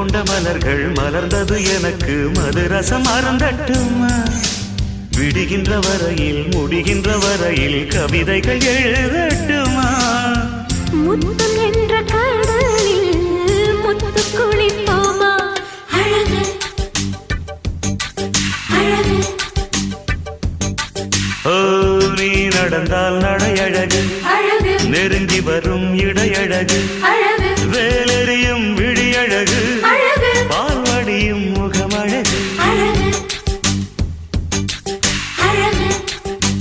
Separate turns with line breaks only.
கொண்ட மலர்கள் மலர்ந்தது எனக்கு மதுரசம் அருந்தட்டுமா விடுகின்ற வரையில் முடிகின்ற வரையில் கவிதைகள் எழுதட்டுமா
முத்தம் என்ற கடலில் முத்து குளிப்போமா அழகு அழகு
ஓ நீ நடந்தால் நடையழகு
அழகு
நெருங்கி வரும் இடையழகு
அழகு
வேலெறியும் விழியழகு